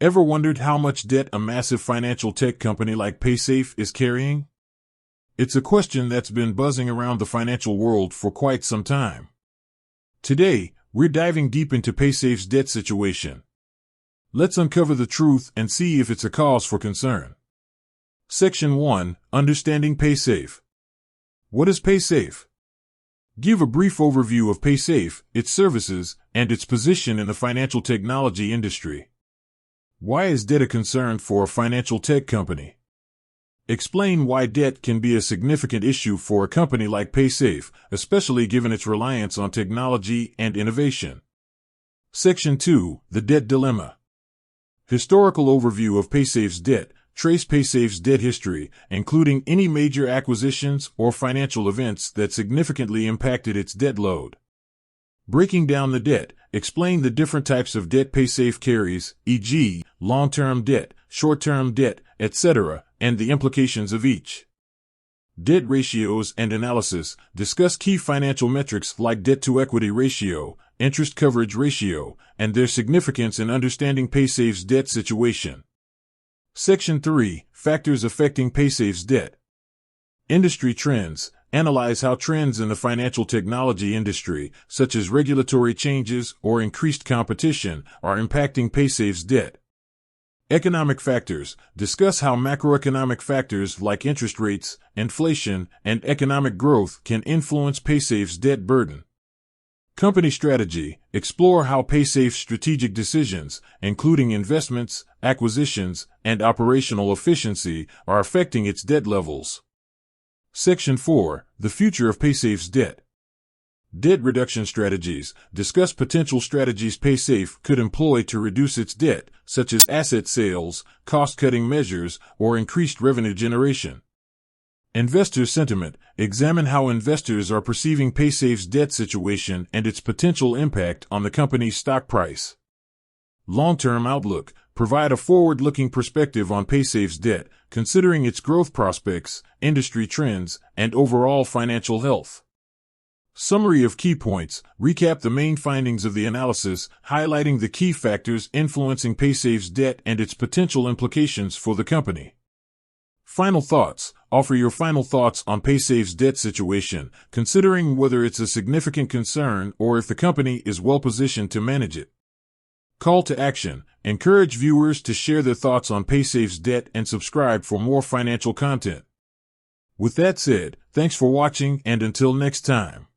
Ever wondered how much debt a massive financial tech company like Paysafe is carrying? It's a question that's been buzzing around the financial world for quite some time. Today, we're diving deep into Paysafe's debt situation. Let's uncover the truth and see if it's a cause for concern. Section 1. Understanding Paysafe. What is Paysafe? Give a brief overview of Paysafe, its services, and its position in the financial technology industry. Why is debt a concern for a financial tech company? Explain why debt can be a significant issue for a company like Paysafe, especially given its reliance on technology and innovation. Section 2. The Debt Dilemma. Historical overview of Paysafe's debt. Trace Paysafe's debt history, including any major acquisitions or financial events that significantly impacted its debt load. Breaking down the debt. Explain the different types of debt Paysafe carries, e.g., long-term debt, short-term debt, etc., and the implications of each. Debt ratios and analysis. Discuss key financial metrics like debt-to-equity ratio, interest coverage ratio, and their significance in understanding Paysafe's debt situation. Section 3. Factors affecting Paysafe's debt. Industry trends. Analyze how trends in the financial technology industry, such as regulatory changes or increased competition, are impacting Paysafe's debt. Economic factors. Discuss how macroeconomic factors like interest rates, inflation, and economic growth can influence Paysafe's debt burden. Company strategy. Explore how Paysafe's strategic decisions, including investments, acquisitions, and operational efficiency, are affecting its debt levels. Section 4. The future of Paysafe's debt. Debt reduction strategies. Discuss potential strategies Paysafe could employ to reduce its debt, such as asset sales, cost-cutting measures, or increased revenue generation. Investor sentiment. Examine how investors are perceiving Paysafe's debt situation and its potential impact on the company's stock price. Long-term outlook. Provide a forward-looking perspective on Paysafe's debt, considering its growth prospects, industry trends, and overall financial health. Summary of key points. Recap the main findings of the analysis, highlighting the key factors influencing Paysafe's debt and its potential implications for the company. Final thoughts. Offer your final thoughts on Paysafe's debt situation, considering whether it's a significant concern or if the company is well positioned to manage it. Call to action. Encourage viewers to share their thoughts on Paysafe's debt and subscribe for more financial content. With that said, thanks for watching and until next time.